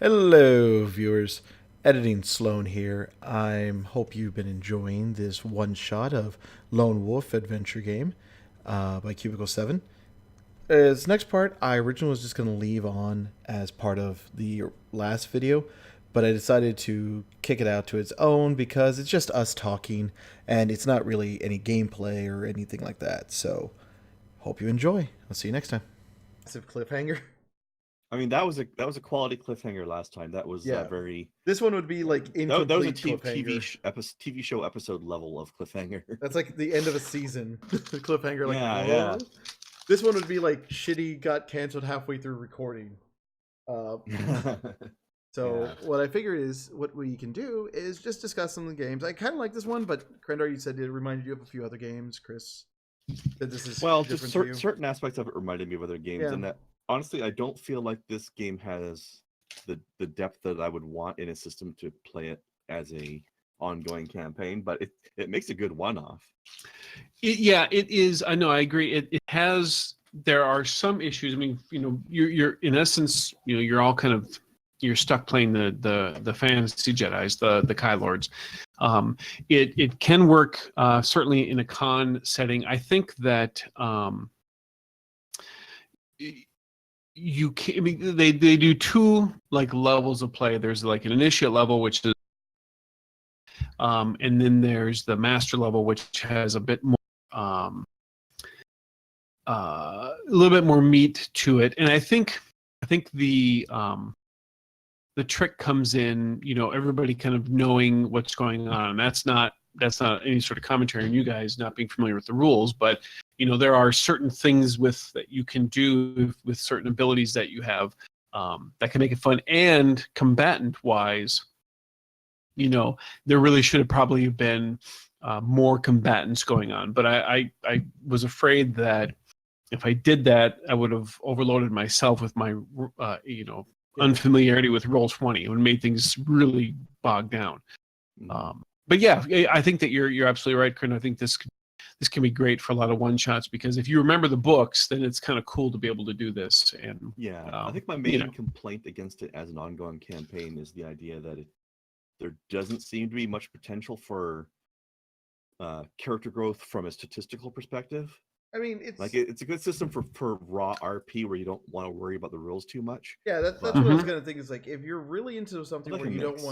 Hello, viewers. Editing Sloan here. I hope you've been enjoying this one shot of Lone Wolf Adventure Game by Cubicle 7. This next part, I originally was just going to leave on as part of the last video, but I decided to kick it out to its own because it's just us talking and it's not really any gameplay or anything like that. So, hope you enjoy. I'll see you next time. Massive cliffhanger. I mean, that was a quality cliffhanger last time. That was Yeah. very This one would be like that was a incomplete cliffhanger. TV show episode level of cliffhanger. That's like the end of a season. The cliffhanger, like, Yeah, yeah. whoa. This one would be like shitty got canceled halfway through recording. Uh, so Yeah. what I figured is what we can do is just discuss some of the games. I kind of like this one, but Krendar, you said it reminded you of a few other games. Chris said this is Well, just different to you. certain aspects of it reminded me of other games, Yeah. and that honestly, I don't feel like this game has the depth that I would want in a system to play it as a ongoing campaign. But it makes a good one-off. Yeah, it is. I know. I agree. It has. There are some issues. I mean, you're in essence, you're all kind of you're stuck playing the fantasy Jedi's, the Kai Lords. It can work certainly in a con setting. I think that you can. I mean, they do two like levels of play. There's like an initiate level, which is, and then there's the master level, which has a bit more. A little bit more meat to it, and I think the trick comes in, everybody kind of knowing what's going on. That's not any sort of commentary on you guys not being familiar with the rules, but there are certain things that you can do with certain abilities that you have that can make it fun. And combatant wise, there really should have probably been more combatants going on, but I was afraid that if I did that, I would have overloaded myself with my, unfamiliarity with Roll20. It would have made things really bogged down. But yeah, I think that you're absolutely right, Corinne. I think this can be great for a lot of one shots because if you remember the books, then it's kind of cool to be able to do this. And Yeah, I think my main complaint against it as an ongoing campaign is the idea that there doesn't seem to be much potential for character growth from a statistical perspective. I mean, it's a good system for raw RP where you don't want to worry about the rules too much. Yeah, that's what I was gonna think. Is like if you're really into something like where you don't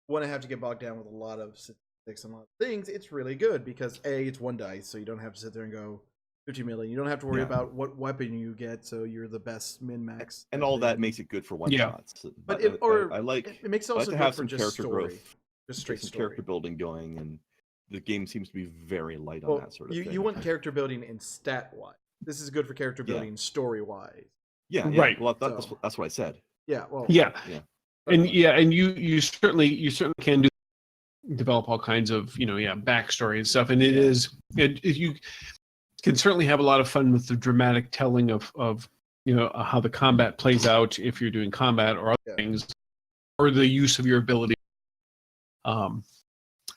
want to have to get bogged down with a lot of statistics and a lot of things, it's really good because it's one dice, so you don't have to sit there and go 50 million. You don't have to worry about what weapon you get, so you're the best min max. And all that makes it good for one shots. But it makes it also to good have for some just character story, growth, just straight some story. character building going, and the game seems to be very light on that sort of thing. You want character building in stat wise. This is good for character building story wise. Yeah, right. Well, that's what I said. Yeah. Well. Yeah. And you certainly can develop all kinds of backstory and stuff, and you can certainly have a lot of fun with the dramatic telling of how the combat plays out if you're doing combat or other things, or the use of your ability.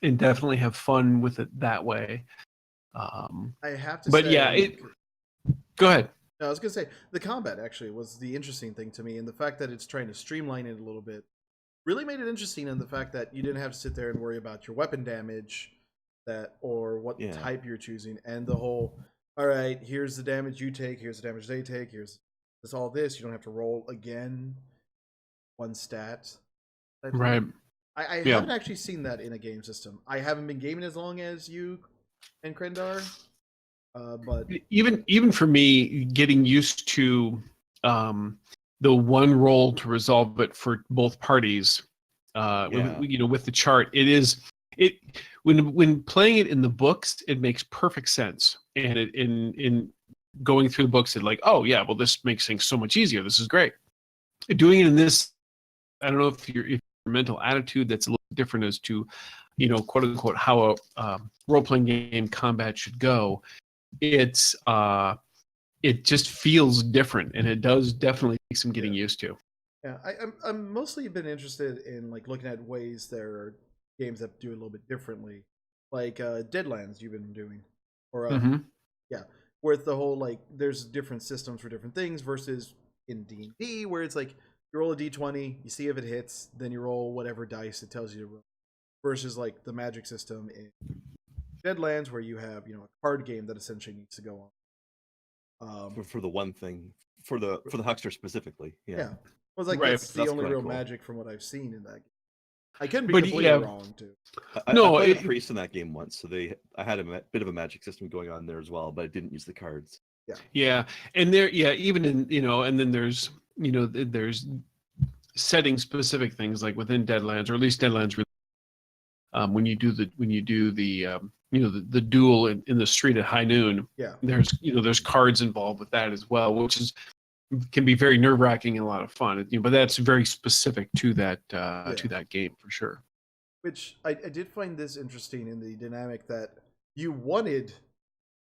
And definitely have fun with it that way. I have to but say, go ahead. No, I was gonna say the combat actually was the interesting thing to me, and the fact that it's trying to streamline it a little bit really made it interesting. And the fact that you didn't have to sit there and worry about your weapon damage, or what type you're choosing, and the whole, all right, here's the damage you take, here's the damage they take, here's all this. You don't have to roll again one stat. Right. I haven't actually seen that in a game system. I haven't been gaming as long as you and Krendar. But even for me, getting used to the one roll to resolve it for both parties, with the chart, when playing it in the books, it makes perfect sense, and in going through the books, it's like, oh yeah, well this makes things so much easier. This is great. Doing it in this, I don't know if your mental attitude that's a little different as to, quote unquote, how a role playing game combat should go. It just feels different, and it does definitely take some getting used to. Yeah, I'm mostly been interested in like looking at ways there are games that do it a little bit differently, like Deadlands you've been doing, or where it's the whole like there's different systems for different things versus in D&D where it's like you roll a d20, you see if it hits, then you roll whatever dice it tells you to roll. Versus like the magic system in Deadlands, where you have a card game that essentially needs to go on. For the one thing, for the huckster specifically. Yeah. Well, it's like Right. that's the only kinda real cool. magic from what I've seen in that game. I could be But completely yeah. wrong too. I played a priest in that game once, so I had a bit of a magic system going on there as well, but I didn't use the cards. Yeah, and there, even in and then there's there's setting specific things like within Deadlands, or at least Deadlands, when you do the the duel in the street at high noon. Yeah. There's cards involved with that as well, which can be very nerve wracking and a lot of fun. But that's very specific to that to that game for sure. Which I did find this interesting in the dynamic that you wanted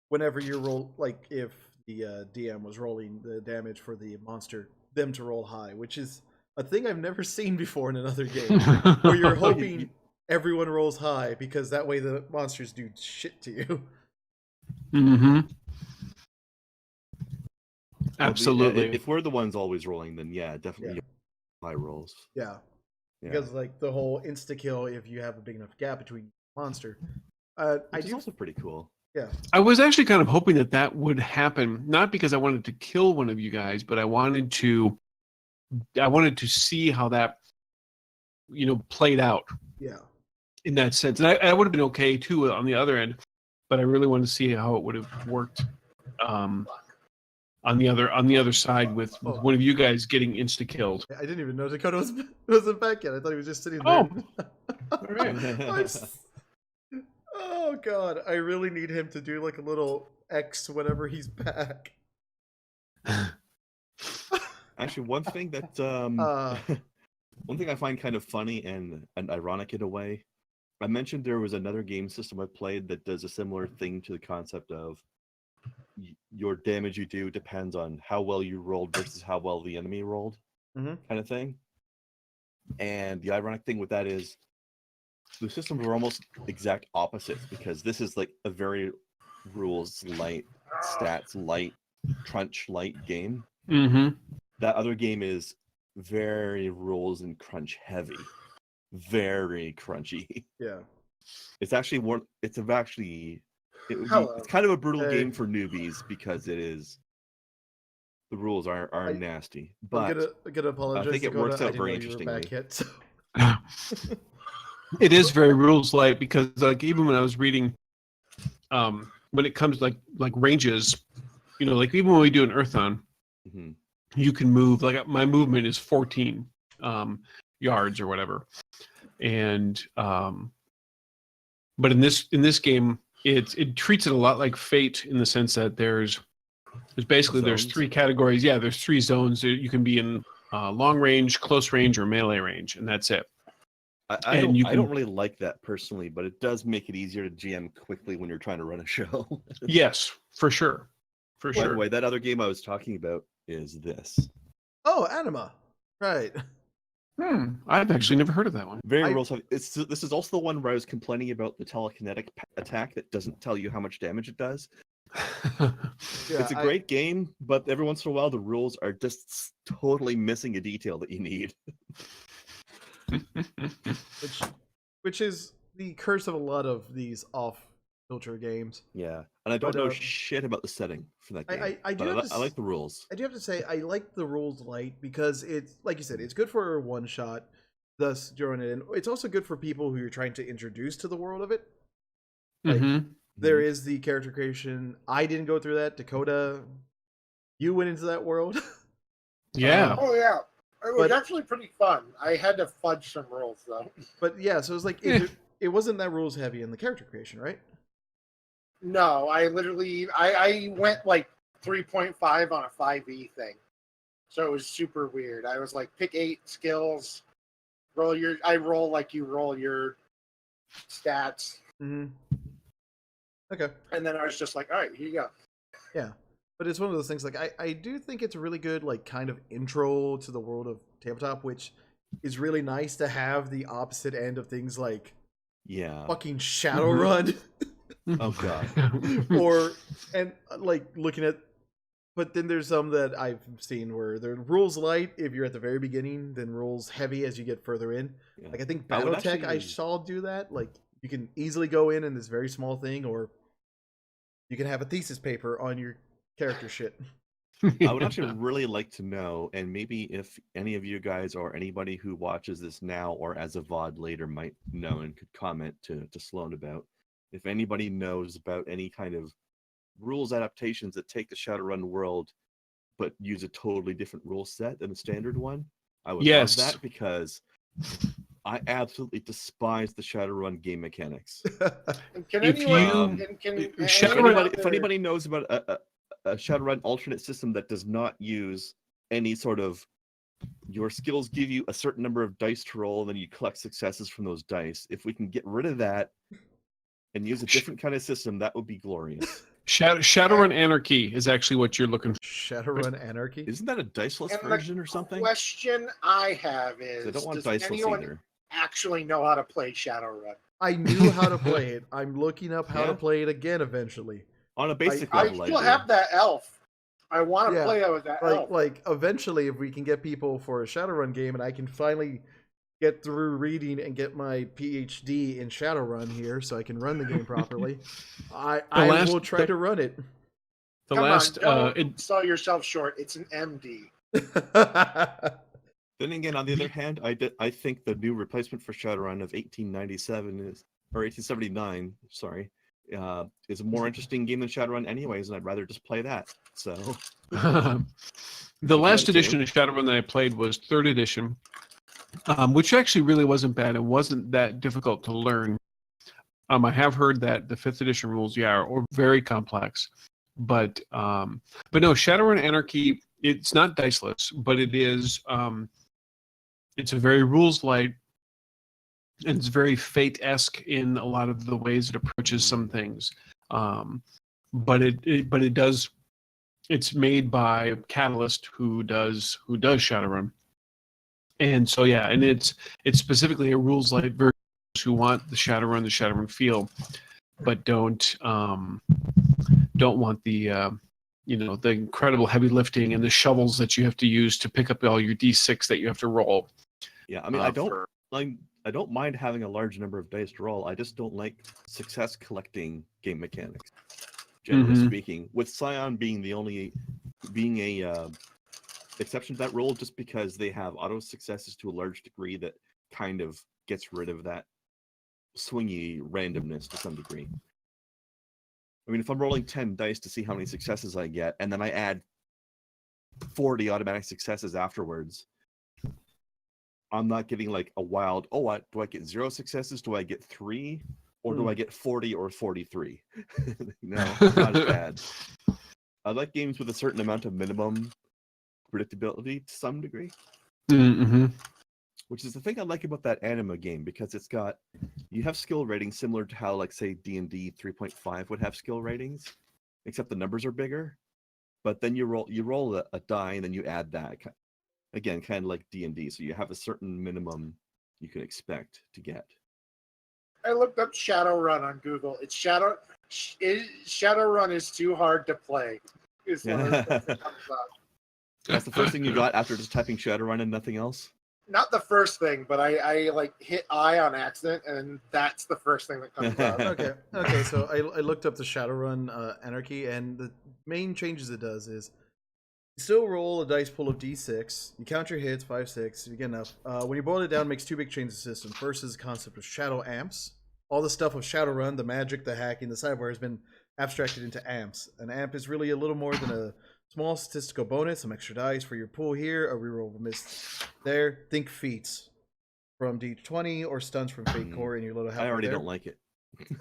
whenever you roll, like if the DM was rolling the damage for the monster, them to roll high, which is a thing I've never seen before in another game, where you're hoping everyone rolls high because that way the monsters do shit to you. Mm-hmm. Absolutely. If we're the ones always rolling, then definitely high rolls. Yeah. Because like the whole insta kill, if you have a big enough gap between monster, Which is also pretty cool. Yeah. I was actually kind of hoping that would happen, not because I wanted to kill one of you guys, but I wanted to see how that played out. Yeah. In that sense, and I would have been okay too on the other end, but I really wanted to see how it would have worked on the other side with one of you guys getting insta killed. I didn't even know Dakota wasn't back yet. I thought he was just sitting there. Oh, all right. Oh god, I really need him to do like a little X whenever he's back. Actually, one thing that one thing I find kind of funny and ironic in a way, I mentioned there was another game system I played that does a similar thing to the concept of your damage you do depends on how well you rolled versus how well the enemy rolled, kind of thing. And the ironic thing with that is the systems are almost exact opposites, because this is like a very rules light, stats light, crunch light game. Mm-hmm. That other game is very rules and crunch heavy, very crunchy. Yeah. It's actually it's kind of a brutal game for newbies because the rules are nasty. But I'm gonna apologize. I think it works out very interestingly. interestingly. It is very rules light, because like even when I was reading, when it comes like ranges, like even when we do an Earthon, you can move, like my movement is 14 yards or whatever, and but in this game it treats it a lot like Fate, in the sense that there's basically there's 3 categories. Yeah, there's 3 zones. You can be in long range, close range, or melee range, and that's it. I don't really like that personally, but it does make it easier to GM quickly when you're trying to run a show. Yes, for sure. By the way, that other game I was talking about is this. Oh, Anima. Right. I've actually never heard of that one. Very rules heavy. This is also the one where I was complaining about the telekinetic attack that doesn't tell you how much damage it does. It's a great game, but every once in a while the rules are just totally missing a detail that you need. which is the curse of a lot of these off-filter games. Yeah, and I don't know shit about the setting for that game. I like the rules. I do have to say I like the rules light, because it's, like you said, it's good for one shot, thus drawing it in. It's also good for people who you're trying to introduce to the world of it. Like, there is the character creation. I didn't go through that. Dakota, you went into that world. Yeah. Oh yeah. It was actually pretty fun. I had to fudge some rules though. But yeah, so it was like it wasn't that rules heavy in the character creation, right? No, I literally I went like 3.5 on a 5e thing. So it was super weird. I was like, pick 8 skills, I roll like you roll your stats. Okay. And then I was just like, all right, here you go. Yeah. But it's one of those things, like, I do think it's a really good, like, kind of intro to the world of tabletop, which is really nice to have the opposite end of things like fucking Shadowrun. Oh god. Like looking at But then there's some that I've seen where they're rules light if you're at the very beginning, then rules heavy as you get further in. Yeah. Like I think I would BattleTech I actually- saw do that. Like you can easily go in this very small thing, or you can have a thesis paper on your character shit. I would actually really like to know, and maybe if any of you guys or anybody who watches this now or as a VOD later might know and could comment to Sloan about, if anybody knows about any kind of rules adaptations that take the Shadowrun world but use a totally different rule set than the standard one, I would Yes. love that because I absolutely despise the Shadowrun game mechanics. And can If anyone? you- and can Shadowrun- If anybody knows about a Shadowrun alternate system that does not use any sort of, your skills give you a certain number of dice to roll, and then you collect successes from those dice. If we can get rid of that and use a different kind of system, that would be glorious. Shadowrun Anarchy is actually what you're looking for. Shadowrun Anarchy. Isn't that a diceless And the version or something? question I have 'Cause is: I don't want does diceless anyone either. actually know how to play Shadowrun? I knew how to play it. I'm looking up how to Yeah? play it again eventually. On a basic I level, still do. have that elf. I want to Yeah, play with that elf. Like eventually, if we can get people for a Shadowrun game, and I can finally get through reading and get my PhD in Shadowrun here, so I can run the game properly, I will try to run it. The Come last, on, don't sell yourself short. It's an MD. Then again, on the other hand, I think the new replacement for Shadowrun of 1897 or 1879, sorry, is a more interesting game than Shadowrun anyways, and I'd rather just play that. So the last too. edition of Shadowrun that I played was 3rd edition, which actually really wasn't bad. It wasn't that difficult to learn. I have heard that the 5th edition rules, are very complex, but no, Shadowrun Anarchy, it's not diceless, but it is. It's a very rules light, and it's very Fate-esque in a lot of the ways it approaches some things. But it does. It's made by Catalyst, who does Shadowrun, and so and it's specifically a rules light version who want the Shadowrun feel, but don't want the the incredible heavy lifting and the shovels that you have to use to pick up all your D6 that you have to roll. yeah, I mean, I don't mind having a large number of dice to roll. I just don't like success collecting game mechanics. Generally speaking, with Scion being a exception to that rule, just because they have auto successes to a large degree that kind of gets rid of that swingy randomness to some degree. I mean, if I'm rolling 10 dice to see how many successes I get, and then I add 40 automatic successes afterwards, I'm not getting like a wild, do I get 0 successes? Do I get 3? Or do I get 40 or 43? No, not as bad. I like games with a certain amount of minimum predictability to some degree. Mm-hmm. Which is the thing I like about that anima game, because you have skill ratings similar to how, like, say, D&D 3.5 would have skill ratings, except the numbers are bigger. But then you roll a die, and then you add that. Again, kind of like D&D, so you have a certain minimum you can expect to get. I looked up Shadowrun on Google. Shadowrun is too hard to play. Is one of the things that comes up. That's the first thing you got after just typing Shadowrun and nothing else? Not the first thing, but I like hit I on accident, and that's the first thing that comes up. Okay. So I looked up the Shadowrun Anarchy, and the main changes it does is you still roll a dice pool of D6. You count your hits, 5, 6. If you get enough. When you boil it down, it makes 2 big changes to the system. First is the concept of shadow amps. All the stuff of Shadowrun, the magic, the hacking, the sideware has been abstracted into amps. An amp is really a little more than a small statistical bonus, some extra dice for your pool here, a reroll of a miss there. Think feats from D20 or stuns from Fate Core in your little helper. I already don't like it.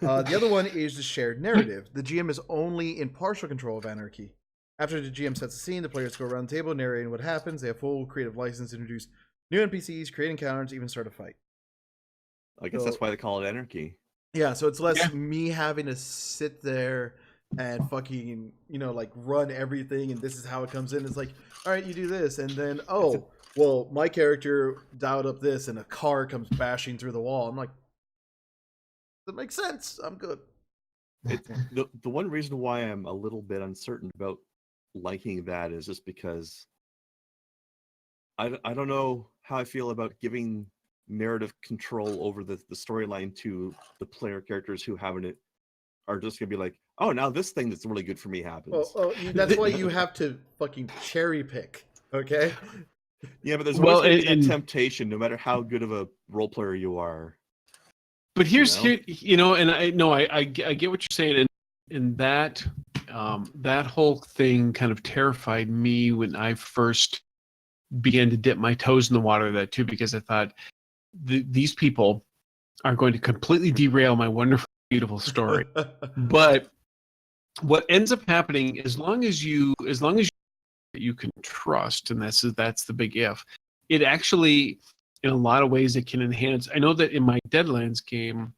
The other one is the shared narrative. The GM is only in partial control of Anarchy. After the GM sets the scene, the players go around the table narrating what happens. They have full creative license to introduce new NPCs, create encounters, even start a fight. I guess that's why they call it Anarchy. Yeah, so it's less me having to sit there and fucking, like run everything, and this is how it comes in. It's like, all right, you do this, and then, well, my character dialed up this, and a car comes bashing through the wall. I'm like, that makes sense. I'm good. The one reason why I'm a little bit uncertain about liking that is just because I don't know how I feel about giving narrative control over the storyline to the player characters who haven't it are just gonna be like, oh, now this thing that's really good for me happens. That's why you have to fucking cherry pick, okay? Yeah, but there's Well, always gonna be that temptation, no matter how good of a role player you are. But here's You know? here, you know, and I get what you're saying, and that that whole thing kind of terrified me when I first began to dip my toes in the water of that too, because I thought these people are going to completely derail my wonderful, beautiful story. But what ends up happening, as long as you can trust, and that's the big if, it actually, in a lot of ways, it can enhance. I know that in my Deadlands game,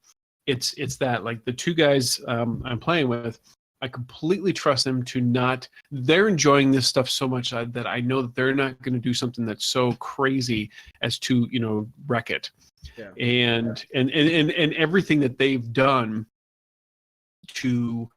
it's that, like, the two guys I'm playing with, I completely trust them to not. They're enjoying this stuff so much that I know that they're not going to do something that's so crazy as to, you know, wreck it. Yeah. And everything that they've done just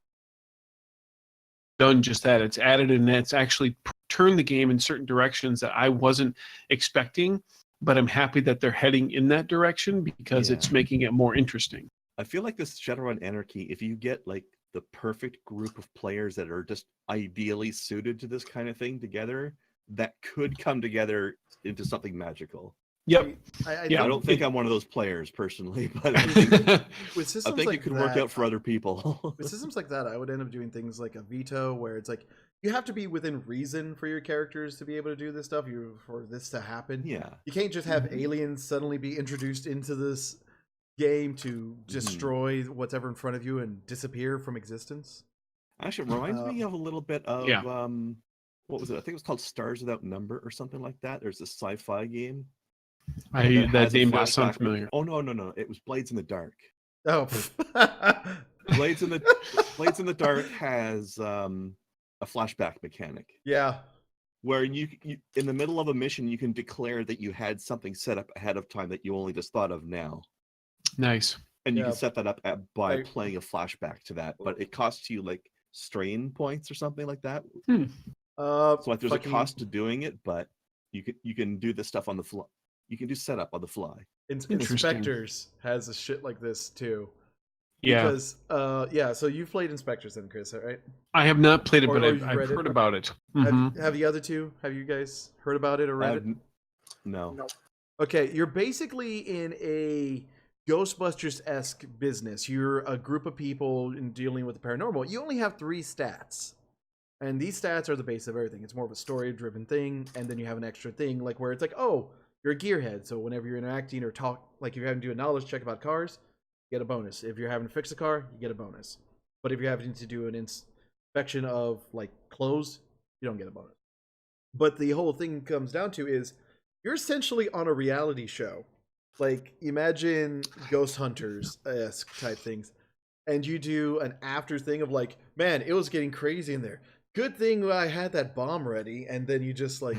that. It's added, and it's actually turned the game in certain directions that I wasn't expecting, but I'm happy that they're heading in that direction because it's making it more interesting. I feel like this Shadowrun Anarchy, if you get like the perfect group of players that are just ideally suited to this kind of thing together, that could come together into something magical. Yep. I don't think I'm one of those players personally, but I think like it could work out for other people. With systems like that, I would end up doing things like a veto, where it's like you have to be within reason for your characters to be able to do this stuff. For this to happen, Yeah, you can't just have aliens suddenly be introduced into this game to destroy what's ever in front of you and disappear from existence. Actually, it reminds me of a little bit of what was it? I think it was called Stars Without Number or something like that. There's this sci-fi game. That name does sound familiar. Oh no! It was Blades in the Dark. Oh, Blades in the Dark has a flashback mechanic. Yeah, where you in the middle of a mission you can declare that you had something set up ahead of time that you only just thought of now. Nice. And you can set that up by playing a flashback to that, but it costs you like strain points or something like that. So like there's a cost to doing it, but you can do this stuff on the fly. You can do setup on the fly. Inspectors has a shit like this too. Yeah. Because so you've played Inspectors then, Chris, right? I have not played it, but I've heard about it. Have the other two? Have you guys heard about it or read it? No. Okay, you're basically in a Ghostbusters-esque business. You're a group of people in dealing with the paranormal. You only have 3 stats. And these stats are the base of everything. It's more of a story-driven thing, and then you have an extra thing, like where it's like, oh, you're a gearhead, so whenever you're interacting or talk, like if you're having to do a knowledge check about cars, you get a bonus. If you're having to fix a car, you get a bonus. But if you're having to do an inspection of like clothes, you don't get a bonus. But the whole thing comes down to is you're essentially on a reality show. Like imagine Ghost Hunters-esque type things. And you do an after thing of like, man, it was getting crazy in there. Good thing I had that bomb ready, and then you just like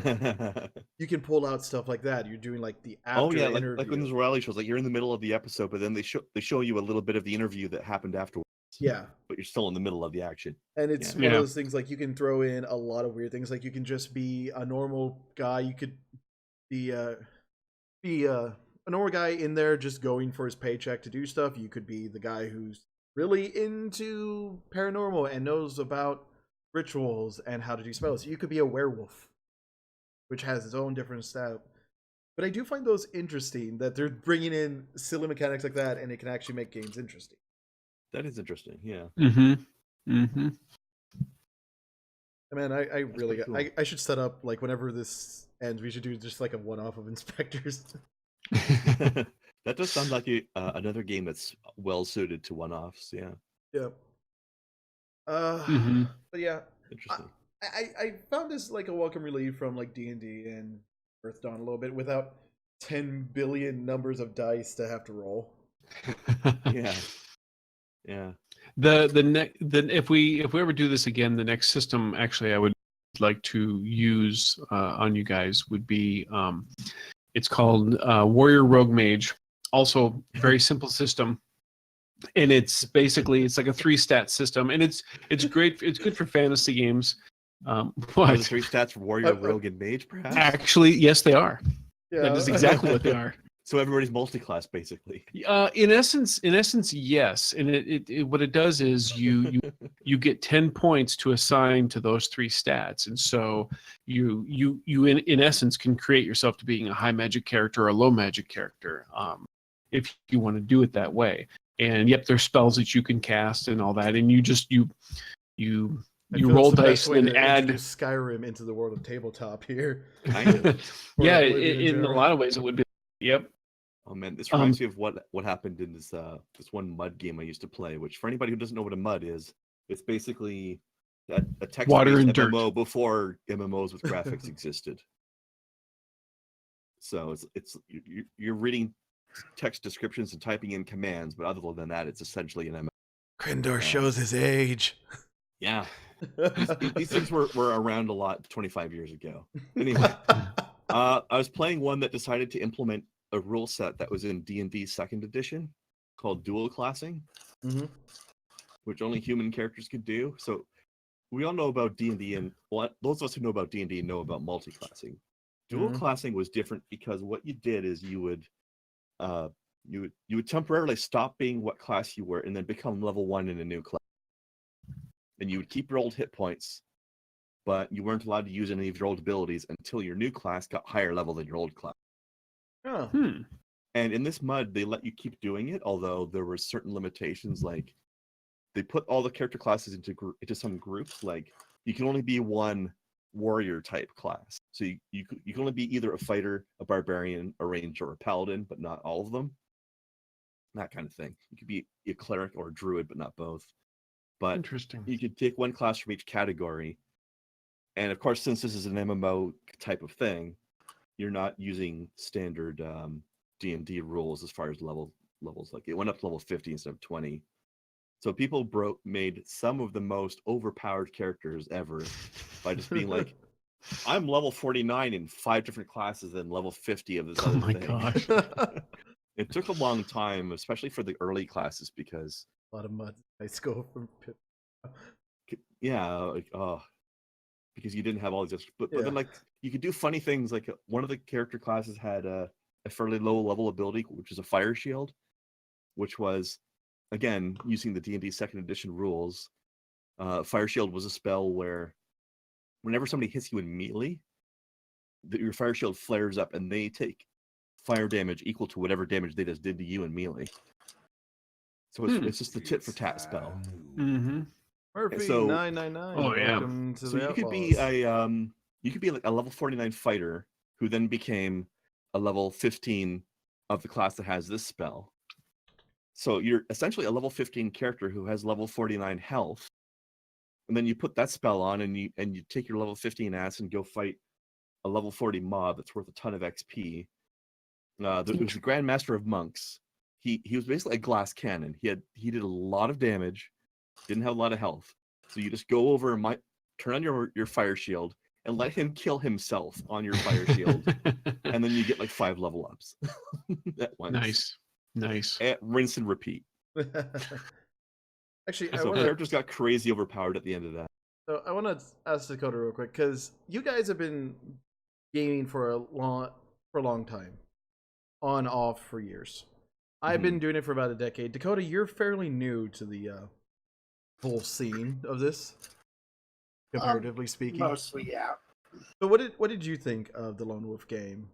you can pull out stuff like that. You're doing like the after interview. Like when there's reality shows, like you're in the middle of the episode, but then they show you a little bit of the interview that happened afterwards. Yeah, but you're still in the middle of the action. And it's one of those things like you can throw in a lot of weird things. Like you can just be a normal guy. You could be a normal guy in there just going for his paycheck to do stuff. You could be the guy who's really into paranormal and knows about rituals and how to do spells. You could be a werewolf, which has its own different style. But I do find those interesting that they're bringing in silly mechanics like that, and it can actually make games interesting. That is interesting, yeah. Man, I really cool. I should set up like whenever this ends, we should do just like a one-off of Inspectors. That does sound like another game that's well suited to one-offs. Yeah. Yeah. But yeah, interesting. I found this like a welcome relief from like D&D and Earth Dawn a little bit without 10 billion numbers of dice to have to roll. Yeah. If we ever do this again, the next system actually I would like to use on you guys would be it's called Warrior Rogue Mage. Also, very simple system. And it's basically it's like a 3-stat system, and it's great. It's good for fantasy games. Are the What? 3 stats warrior, rogue, and mage, perhaps? Actually, yes, they are. Yeah. That is exactly what they are. So everybody's multi-class, basically. In essence, yes. And what it does is you get 10 points to assign to those 3 stats, and so you in essence can create yourself to being a high magic character or a low magic character, if you want to do it that way. And yep, there's spells that you can cast and all that, and you I feel roll it's the best dice way and to add. introduce Skyrim into the world of tabletop here. Kind of. Yeah, Oblivion in a general. lot of ways it would be. Yep. Oh man, this reminds me of what happened in this one mud game I used to play. Which, for anybody who doesn't know what a mud is, it's basically a text-based Water and dirt. MMO before MMOs with graphics existed. So you're reading text descriptions and typing in commands, but other than that, it's essentially an MMO. Krindor shows his age. Yeah, these things were around a lot 25 years ago. Anyway, I was playing one that decided to implement a rule set that was in D&D 2nd edition called dual classing, which only human characters could do. So we all know about D&D, and those of us who know about D&D know about multi-classing. Dual classing was different because what you did is you would temporarily stop being what class you were and then become level 1 in a new class. And you would keep your old hit points, but you weren't allowed to use any of your old abilities until your new class got higher level than your old class. Oh. And in this mud, they let you keep doing it, although there were certain limitations. Like they put all the character classes into some groups. Like you can only be one warrior type class, so you can only be either a fighter, a barbarian, a ranger, or a paladin, but not all of them. That kind of thing. You could be a cleric or a druid, but not both. But Interesting. you could take one class from each category. And of course, since this is an MMO type of thing, you're not using standard D&D rules as far as levels. Like it went up to level 50 instead of 20. So people made some of the most overpowered characters ever by just being like, I'm level 49 in 5 different classes and level 50 of this other thing. Gosh. It took a long time, especially for the early classes, because A lot of mud in high school from Pip. because you didn't have all these but then like you could do funny things. Like one of the character classes had a fairly low level ability, which is a fire shield, which was, again, using the D&D 2nd edition rules. Fire shield was a spell where whenever somebody hits you in melee, your fire shield flares up and they take fire damage equal to whatever damage they just did to you in melee. So it's just the tit for tat spell. Murphy, So- 999. Oh, yeah. Welcome to So the you could Outlaws. be like a level 49 fighter who then became a level 15 of the class that has this spell. So you're essentially a level 15 character who has level 49 health. And then you put that spell on and you take your level 15 ass and go fight a level 40 mob that's worth a ton of XP. There's the Grandmaster of Monks. He was basically a glass cannon. He did a lot of damage, didn't have a lot of health. So you just go over and turn on your fire shield and let him kill himself on your fire shield. And then you get like 5 level ups at once. Nice. And rinse and repeat. Actually, So characters got crazy overpowered at the end of that. So I want to ask Dakota real quick, because you guys have been gaming for a long time, on off for years. I've been doing it for about a decade. Dakota, you're fairly new to the whole scene of this, comparatively speaking. Mostly, yeah. So what did you think of the Lone Wolf game,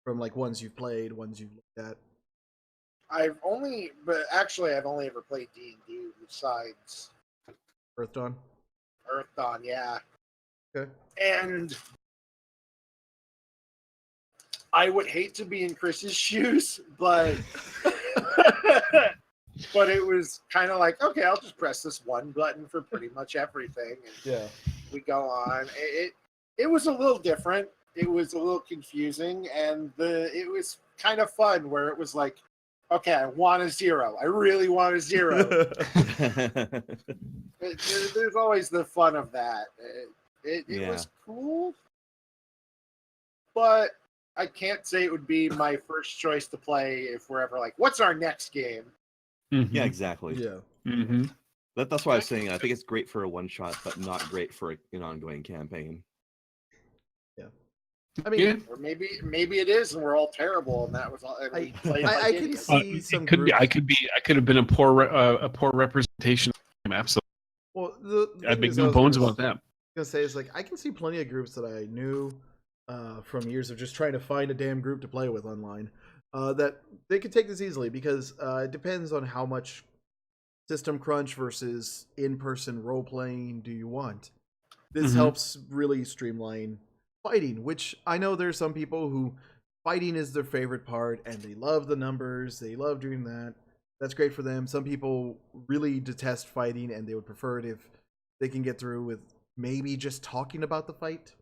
from like ones you've played, ones you've looked at? I've only ever played D&D besides Earth Dawn. Earth Dawn, yeah. Okay. And I would hate to be in Chris's shoes, but but it was kind of like, okay, I'll just press this one button for pretty much everything, and Yeah. we go on. It was a little different. It was a little confusing, and it was kind of fun where it was like, okay, I want a 0. I really want a 0. There's always the fun of that. It was cool, but I can't say it would be my first choice to play if we're ever like, what's our next game? Yeah, exactly. Yeah. That's why I was saying I think it's great for a one shot, but not great for an ongoing campaign. I mean, Yeah. Or maybe it is, and we're all terrible, and that was all. And we played like I can idiots. see some it could be. groups. I could have been a poor representation. Absolutely. Well, the I thing make is, no I was bones about that. gonna say is like I can see plenty of groups that I knew from years of just trying to find a damn group to play with online. That they could take this easily because it depends on how much system crunch versus in-person role playing do you want. This Mhm. helps really streamline fighting, which I know there's some people who fighting is their favorite part and they love the numbers, they love doing that. That's great for them. Some people really detest fighting and they would prefer it if they can get through with maybe just talking about the fight.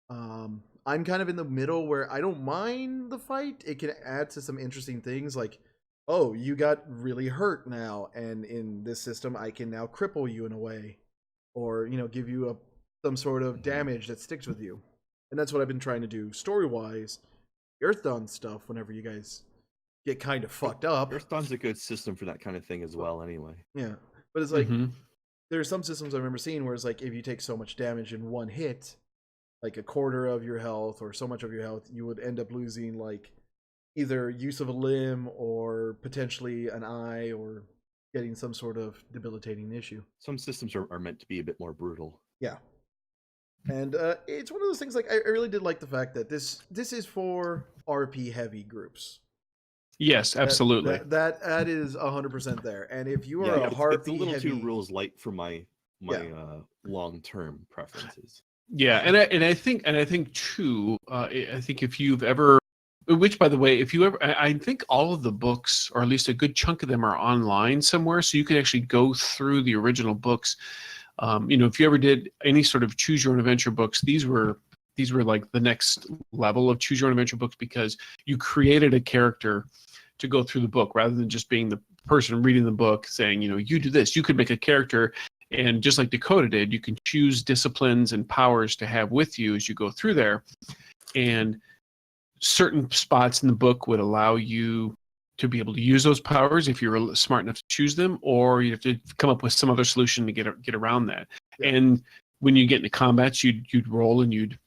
I'm kind of in the middle where I don't mind the fight. It can add to some interesting things like, oh, you got really hurt now, and in this system, I can now cripple you in a way, or give you some sort of damage that sticks with you, and that's what I've been trying to do story wise. Earthdawn stuff. Whenever you guys get kind of fucked up, Earthdawn's a good system for that kind of thing as well. Anyway, yeah. But it's like Mhm. there's some systems I remember seeing where it's like if you take so much damage in one hit, like a quarter of your health or so much of your health, you would end up losing like either use of a limb or potentially an eye or getting some sort of debilitating issue. some systems are meant to be a bit more brutal. Yeah. And it's one of those things like I really did like the fact that this is for RP heavy groups. Yes, absolutely. That is 100% there. And if you are Yeah, a it's harpy a little heavy, too rules light for my Yeah. long term preferences. Yeah, and I think too. I think if you've ever, which by the way, if you ever, I think all of the books, or at least a good chunk of them, are online somewhere, so you can actually go through the original books. If you ever did any sort of choose your own adventure books, these were like the next level of choose your own adventure books because you created a character to go through the book rather than just being the person reading the book saying, you do this. You could make a character, and just like Dakota did, you can choose disciplines and powers to have with you as you go through there. And certain spots in the book would allow you to be able to use those powers if you're smart enough to choose them, or you have to come up with some other solution to get around that. Yeah. And when you get into combats, you'd roll and you'd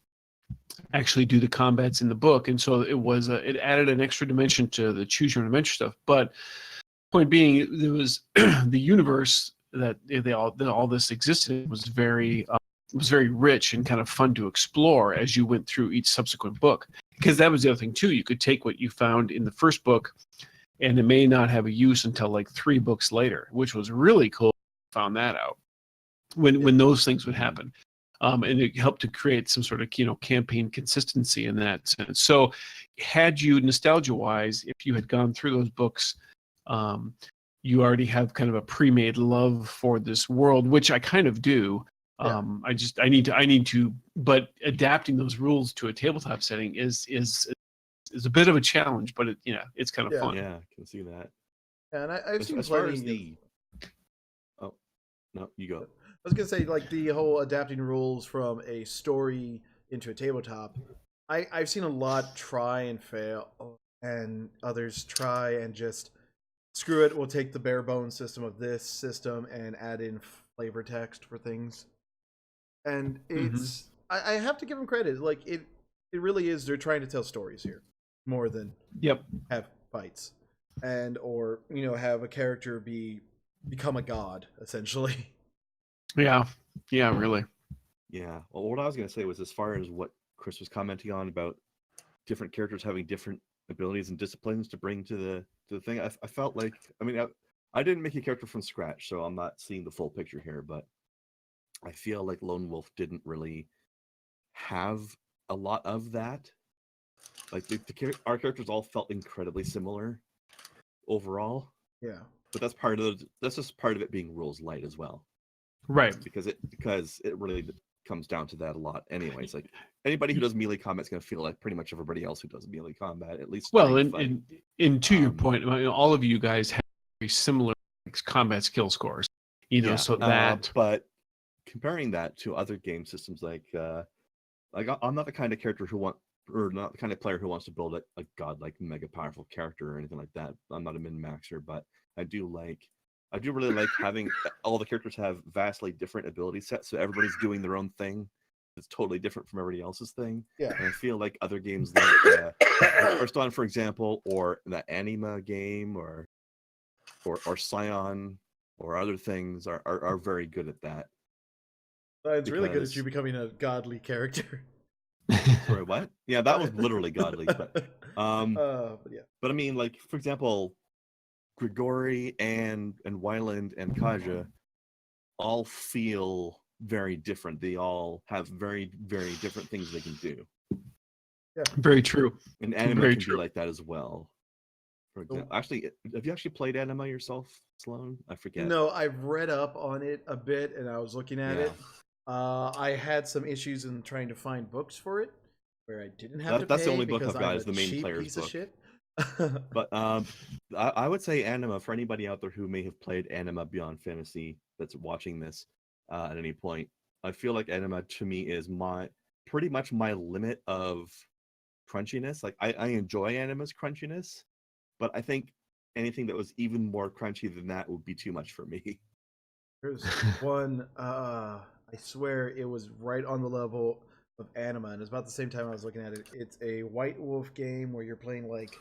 actually do the combats in the book, and so it added an extra dimension to the choose your own adventure stuff. But point being, there was the universe that all this existed in was very rich and kind of fun to explore as you went through each subsequent book. Because that was the other thing too. You could take what you found in the first book, and it may not have a use until like 3 books later, which was really cool. Found that out when those things would happen. And it helped to create some sort of campaign consistency in that sense. So, had you nostalgia-wise, if you had gone through those books, you already have kind of a pre-made love for this world, which I kind of do. Yeah. I need to, but adapting those rules to a tabletop setting is a bit of a challenge, but it's kind of Yeah. fun. Yeah, I can see that. and I've seen As far plenty as of- the oh no, you go. I was gonna say like the whole adapting rules from a story into a tabletop. I've seen a lot try and fail, and others try and just screw it. We'll take the bare bones system of this system and add in flavor text for things. And it's I have to give them credit. Like it really is. They're trying to tell stories here more than Yep. have fights, and or have a character become a god essentially. Yeah. Yeah. Really. Yeah. Well, what I was going to say was, as far as what Chris was commenting on about different characters having different abilities and disciplines to bring to the thing, I felt like, I didn't make a character from scratch, so I'm not seeing the full picture here, but I feel like Lone Wolf didn't really have a lot of that. Like our characters all felt incredibly similar overall, Yeah. but that's just part of it being rules light as well. Right. Because it really comes down to that a lot. Anyways, like anybody who does melee combat is going to feel like pretty much everybody else who does melee combat, at least. Well, during the fight. and to your point, all of you guys have very similar combat skill scores. So that. But comparing that to other game systems, like I'm not the kind of character not the kind of player who wants to build a godlike, mega powerful character or anything like that. I'm not a min maxer, but I I do really like having all the characters have vastly different ability sets, so everybody's doing their own thing. It's totally different from everybody else's thing. Yeah. And I feel like other games like Hearthstone, for example, or the Anima game, or Scion, or other things are very good at that. It's really good at Because- you becoming a godly character. Sorry, what? Yeah, that was literally godly. But but yeah. but I mean, like, for example, Grigori and Wyland and Kaja all feel very different. They all have very, very different things they can do. Very true. And Anima Very can true. be like that as well. For example, actually, have you actually played Anima yourself, Sloan? I forget. No, I've read up on it a bit, and I was looking at it. I had some issues in trying to find books for it, where I didn't have to pay. That's the only book because I've got I'm is a the main cheap player's piece book. Of shit. But I would say Anima, for anybody out there who may have played Anima Beyond Fantasy that's watching this at any point, I feel like Anima to me is pretty much my limit of crunchiness. Like, I enjoy Anima's crunchiness, but I think anything that was even more crunchy than that would be too much for me. There's one, I swear it was right on the level of Anima, and it's about the same time I was looking at it. It's a White Wolf game where you're playing like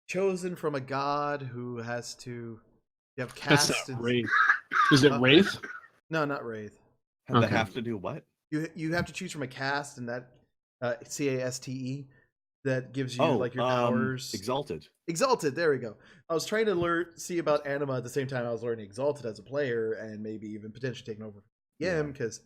chosen from a god who has to. You have That's cast. not Wraith. Is it Wraith? No, not Wraith. They Okay. have to do what? You have to choose from a caste, and that caste that gives you Oh, like your powers. Exalted. Exalted. There we go. I was trying to see about Anima at the same time I was learning Exalted as a player, and maybe even potentially taking over GM because.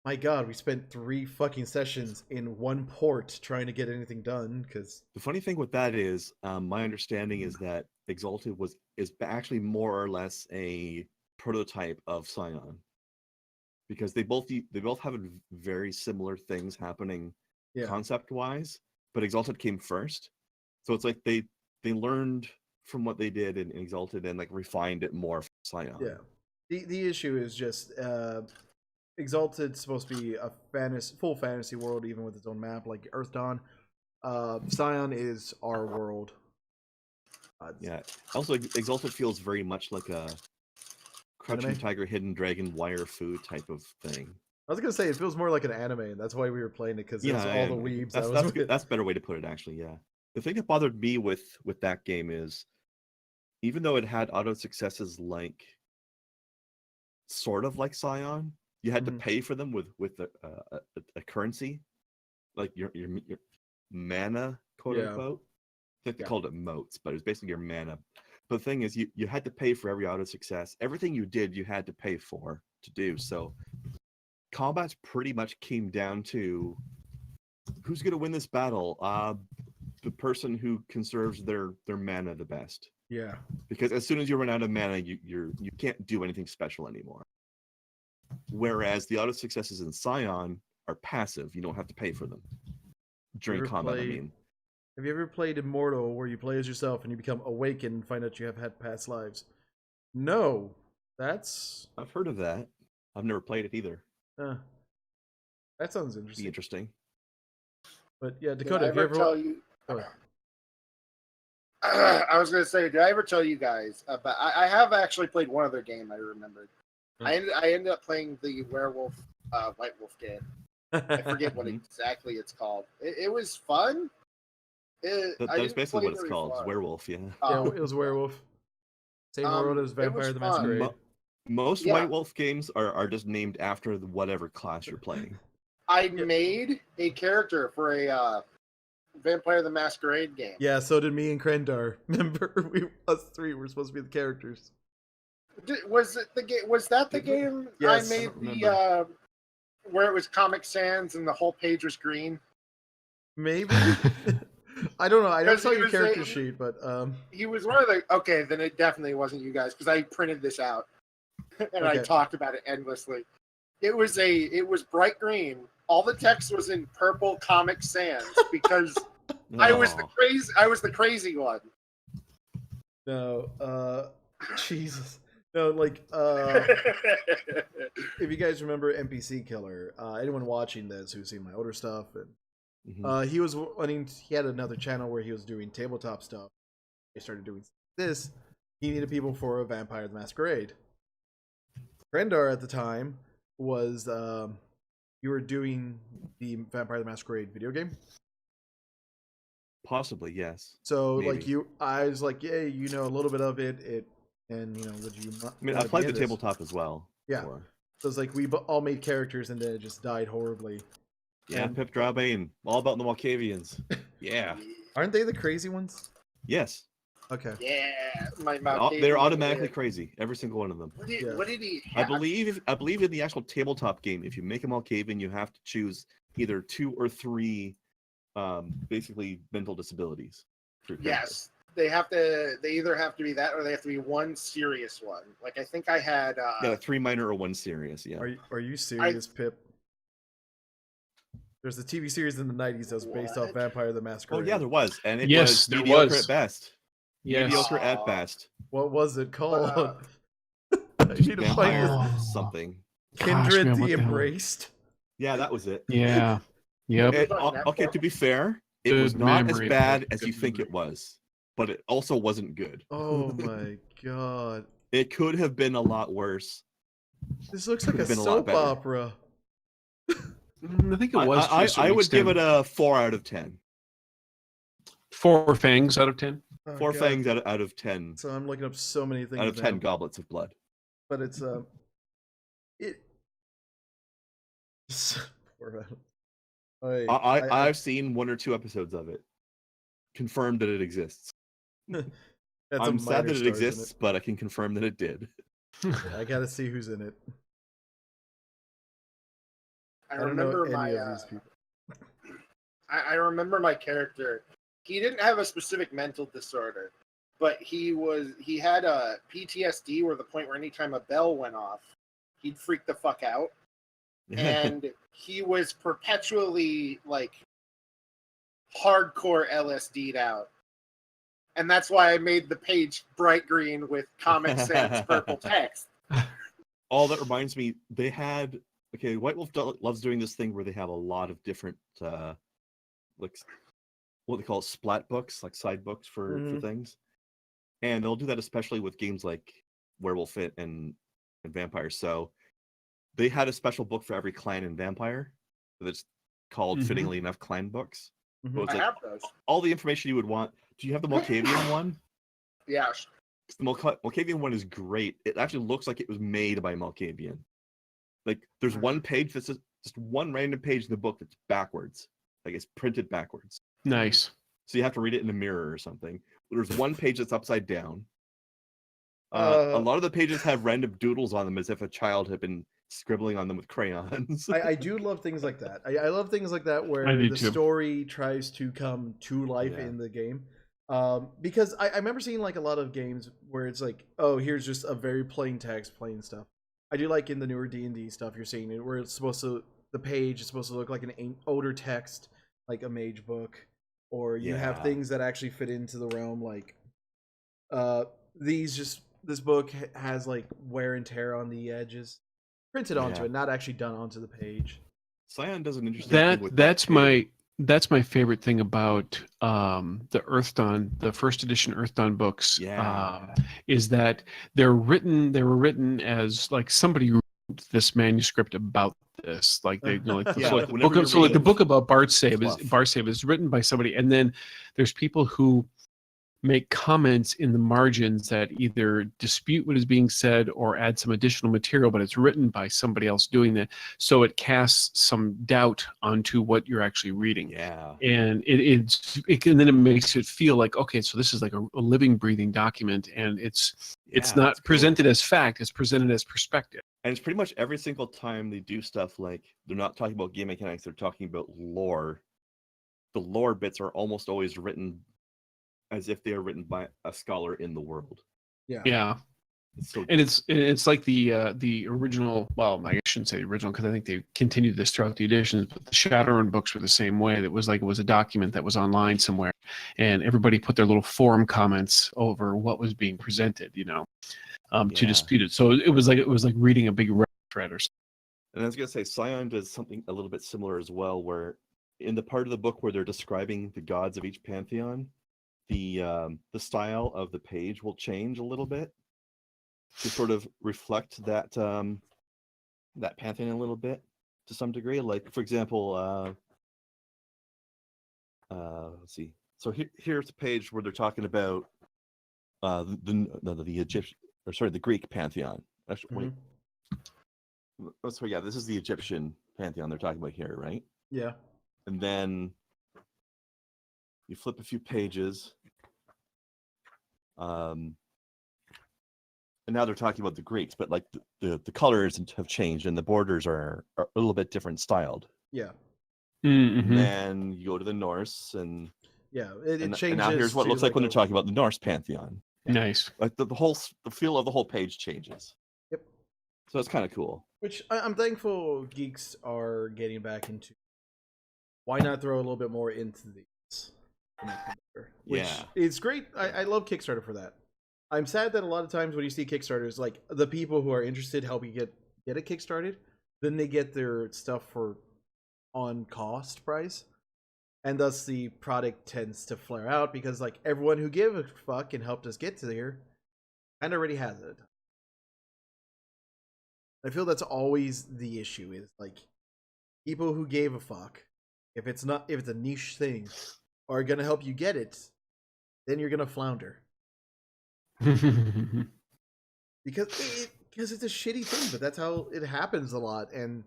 My God, we spent 3 fucking sessions in one port trying to get anything done. Because The funny thing with that is, my understanding is that Exalted is actually more or less a prototype of Scion, because they both have very similar things happening concept wise, but Exalted came first, so it's like they learned from what they did in Exalted and like refined it more for Scion. yeah, the issue is just Exalted's supposed to be a full fantasy world, even with its own map, like Earth Dawn. Scion is our world. Yeah. Also, Exalted feels very much like a Crouching Anime? Tiger, Hidden Dragon, wire food type of thing. I was gonna say it feels more like an anime, and that's why we were playing it because it's all the weebs. That's a better way to put it, actually. Yeah. The thing that bothered me with that game is, even though it had auto successes like sort of like Scion, you had to pay for them with a currency, like your mana, quote unquote. I think they called it motes, but it was basically your mana. But the thing is, you had to pay for every auto success. Everything you did, you had to pay for to do. So combat pretty much came down to who's going to win this battle. The person who conserves their mana the best. Yeah. Because as soon as you run out of mana, you can't do anything special anymore. Whereas the auto successes in Scion are passive. You don't have to pay for them during combat. I mean, have you ever played Immortal, where you play as yourself and you become awakened and find out you have had past lives? No, that's. I've heard of that. I've never played it either. That sounds interesting. Be interesting. But yeah, Dakota, did I ever tell you? I was going to say, did I ever tell you guys about? I have actually played one other game. I remembered. I ended up playing the Werewolf, White Wolf game. I forget what exactly it's called. It was fun. That's basically what it's called. It's Werewolf, yeah. Yeah, it was Werewolf. Same world as Vampire the Masquerade. Most White Wolf games are just named after whatever class you're playing. I made a character for a Vampire the Masquerade game. Yeah, so did me and Krendar. Remember, us 3 were supposed to be the characters. Was it the game? Was that the game Yes, I made the where it was Comic Sans and the whole page was green? Maybe. I don't know. I never saw your character a, sheet, but he was one of the. Okay, then it definitely wasn't you guys because I printed this out and I talked about it endlessly. It was bright green. All the text was in purple Comic Sans because I was the crazy one. No, Jesus. No, like if you guys remember NPC Killer, anyone watching this who's seen my older stuff, and he was running. He had another channel where he was doing tabletop stuff. He started doing this. he needed people for a Vampire the Masquerade. Grendar at the time was you were doing the Vampire the Masquerade video game. Possibly, yes. So Maybe. like I was like, yeah, you know a little bit of it, and would you? I mean, I played the tabletop as well. Yeah. Before. So it's like we all made characters and then it just died horribly. Yeah, And Pip Drabane, all about the Malkavians. Yeah. aren't they the crazy ones? Yes. Okay. Yeah, They're automatically crazy. Every single one of them. What did, Yeah. what did he I have? believe in the actual tabletop game, if you make a Malkavian, you have to choose either 2 or 3 basically mental disabilities. for your character. Yes, they have to. They either have to be that, or they have to be one serious one. Like I think I had. Yeah, 3 minor or 1 serious. Yeah. Are you serious, Pip? There's a TV series in the 90s that was based off What? Vampire the Oh Masquerade. yeah, there was, and it Yes, was there mediocre was. at best. Yes. Mediocre at best. What was it called? But, I need to find Vampire this. something. Kindred man, what the the hell? Embraced. Yeah, that was it. Yeah. Yep. Okay, to be fair, it Good was not as memory, bad Pip, as good you think it memory. was, but it also wasn't good. Oh my god. It could have been a lot worse. This looks like a Could've been a lot soap better. opera. I think it was. to a I certain would give it extent. a 4 out of 10. 4 fangs out of 10. Oh, 4 God. fangs out of 10. So I'm looking up so many things Out of 10 now. goblets of blood. But it's it. I've seen 1 or 2 episodes of it. Confirmed that it exists. that's I'm a sad minor that it stars in exists, but I can confirm that it did. Yeah, I gotta see who's in it. I don't know remember any my. of these people. I remember my character. He didn't have a specific mental disorder, but he had a PTSD where the point where anytime a bell went off, he'd freak the fuck out, and he was perpetually like hardcore LSD'd out. And that's why I made the page bright green with Comic Sans purple text. All that reminds me, they had White Wolf loves doing this thing where they have a lot of different like what they call splat books, like side books for things, and they'll do that especially with games like Werewolf and Vampire. So they had a special book for every clan in Vampire that's called, fittingly enough, clan books. So it's I like have those. all the information you would want. Do you have the Malkavian one? Yeah. The Malkavian one is great. It actually looks like it was made by Malkavian. Like there's one page that's just one random page in the book that's backwards. Like it's printed backwards. Nice. So you have to read it in a mirror or something. There's one page that's upside down. A lot of the pages have random doodles on them as if a child had been scribbling on them with crayons. I do love things like that. I love things like that where I do the too. story tries to come to life Yeah. in the game. Because I remember seeing like a lot of games where it's like, oh, here's just a very plain text, plain stuff. I do like in the newer D&D stuff you're seeing it where it's supposed to, the page is supposed to look like an older text, like a mage book, or you have Yeah. things that actually fit into the realm, like this book has like wear and tear on the edges, printed onto Yeah. it, not actually done onto the page. Scion does an interesting thing with That's too. that's my favorite thing about the Earth Dawn, the first edition Earth Dawn books. Yeah. Is that they were written as like somebody wrote this manuscript about this, like they like, Yeah, so like whenever you're the reading book about Barsaive fluff. is written by somebody, and then there's people who make comments in the margins that either dispute what is being said or add some additional material, but it's written by somebody else doing that, so it casts some doubt onto what you're actually reading. Yeah. And and then it makes it feel like, okay, so this is like a living, breathing document, and it's not cool. presented as fact; it's presented as perspective. And it's pretty much every single time they do stuff like they're not talking about game mechanics, they're talking about lore. The lore bits are almost always written as if they are written by a scholar in the world. Yeah. It's so And it's like the original. Well, I shouldn't say the original because I think they continued this throughout the editions. But the Shadowrun books were the same way. It was a document that was online somewhere, and everybody put their little forum comments over what was being presented. To dispute it. So it was like reading a big Reddit thread or something. And I was gonna say Scion does something a little bit similar as well, where in the part of the book where they're describing the gods of each pantheon, the style of the page will change a little bit to sort of reflect that that pantheon a little bit to some degree. Like, for example, let's see. So here's a page where they're talking about the Egyptian, or sorry, the Greek pantheon. Actually, so yeah, this is the Egyptian pantheon they're talking about here, right? Yeah. And then you flip a few pages, and now they're talking about the Greeks, but like the colors have changed and the borders are a little bit different styled. Yeah. Mm-hmm. And then you go to the Norse, and yeah, it changes. And now here's what it looks like when they're talking about the Norse pantheon. Nice. Like the feel of the whole page changes. Yep. So it's kind of cool. Which I'm thankful geeks are getting back into. Why not throw a little bit more into these? Which is great. I love Kickstarter for that. I'm sad that a lot of times when you see Kickstarters, like the people who are interested help you get it kickstarted, then they get their stuff for on cost price, and thus the product tends to flare out because like everyone who gave a fuck and helped us get to here kind of already has it. I feel that's always the issue, is like people who gave a fuck, if it's a niche thing, are gonna help you get it, then you're gonna flounder. because it's a shitty thing, but that's how it happens a lot, and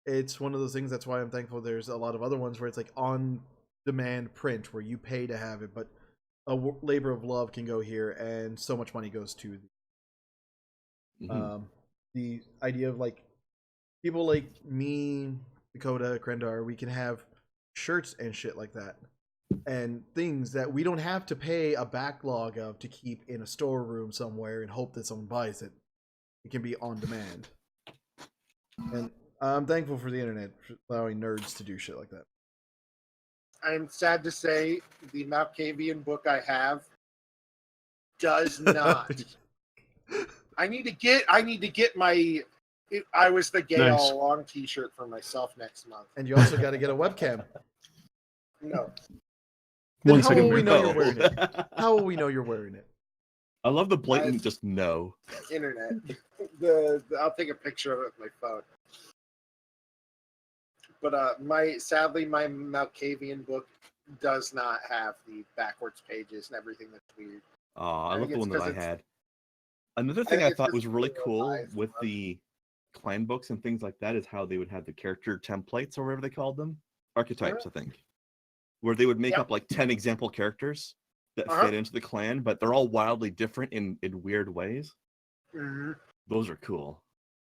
it's one of those things. That's why I'm thankful there's a lot of other ones where it's like on demand print where you pay to have it, but a labor of love can go here and so much money goes to the idea of like people like me, Dakota, Krendar, we can have shirts and shit like that, and things that we don't have to pay a backlog of to keep in a storeroom somewhere and hope that someone buys it. It can be on demand, and I'm thankful for the internet for allowing nerds to do shit like that. I'm sad to say the Malkavian book I have does not. I need to get my I was the gay all along t-shirt for myself next month. And you also got to get a webcam. No. Then how will we know you're wearing it? How will we know you're wearing it? I love the blatant just no. Internet. I'll take a picture of it with my phone. But sadly my Malkavian book does not have the backwards pages and everything that's weird. Oh, I love the one that I had. Another thing I thought was really cool with the clan books and things like that is how they would have the character templates or whatever they called them. Archetypes, I think. Where they would make up like 10 example characters that fit into the clan, but they're all wildly different in weird ways. Mm-hmm. Those are cool.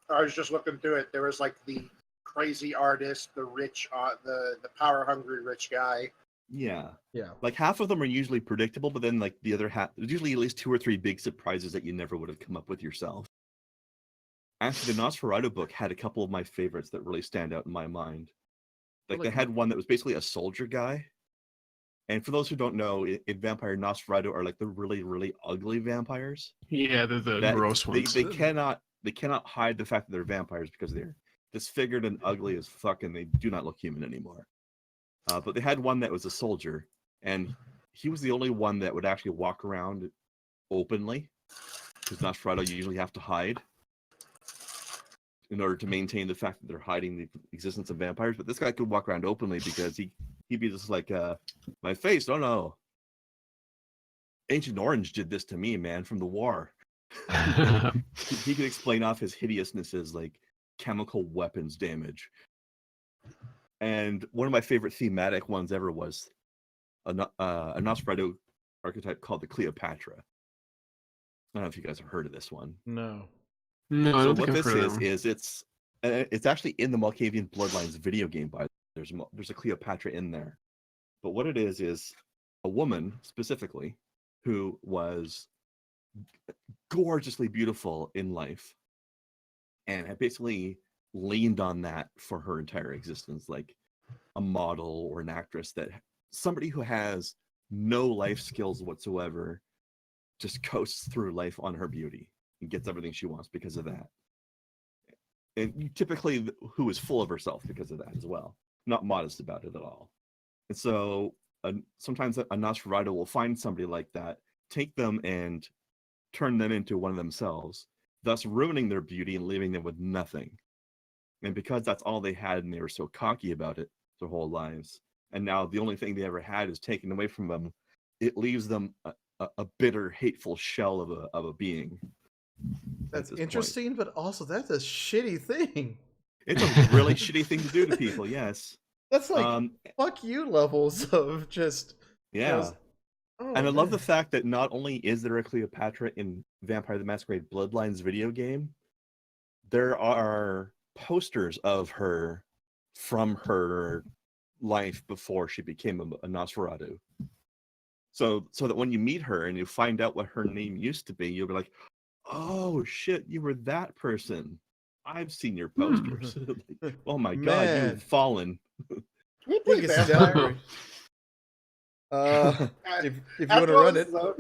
I was just looking through it. There was like the crazy artist, the rich, the power-hungry rich guy. Yeah. Like half of them are usually predictable, but then like the other half, there's usually at least 2 or 3 big surprises that you never would have come up with yourself. Actually, the Nosferatu book had a couple of my favorites that really stand out in my mind. Like they had one that was basically a soldier guy. And for those who don't know, in Vampire, Nosferatu are like the really, really ugly vampires. Yeah, they're the gross ones. They cannot hide the fact that they're vampires because they're disfigured and ugly as fuck, and they do not look human anymore. But they had one that was a soldier, and he was the only one that would actually walk around openly, because Nosferatu usually have to hide in order to maintain the fact that they're hiding the existence of vampires. But this guy could walk around openly because he'd be just like, my face, oh no. Agent Orange did this to me, man, from the war. He could explain off his hideousness as like chemical weapons damage. And one of my favorite thematic ones ever was a Nosferatu archetype called the Cleopatra. I don't know if you guys have heard of this one. No, I don't think what I've heard of this is it's actually in the Malkavian Bloodlines video game. There's a Cleopatra in there, but what it is a woman specifically who was gorgeously beautiful in life and had basically leaned on that for her entire existence, like a model or an actress, that somebody who has no life skills whatsoever just coasts through life on her beauty and gets everything she wants because of that. And typically who is full of herself because of that as well, not modest about it at all. And so sometimes a Nosferatu will find somebody like that, take them and turn them into one of themselves, thus ruining their beauty and leaving them with nothing. And because that's all they had and they were so cocky about it their whole lives, and now the only thing they ever had is taken away from them, it leaves them a bitter, hateful shell of a being. That's interesting, but also that's a shitty thing. It's a really shitty thing to do to people, yes. That's like fuck you levels of just yeah. Oh, and I love man. the fact that not only is there a Cleopatra in Vampire the Masquerade Bloodlines video game, there are posters of her from her life before she became a Nosferatu. So that when you meet her and you find out what her name used to be, you'll be like, oh shit, you were that person. I've seen your posters. Like, oh my god, Man. you've fallen. Can we play Biggest Vampire? downgrade. If you want to After all run this, it. though,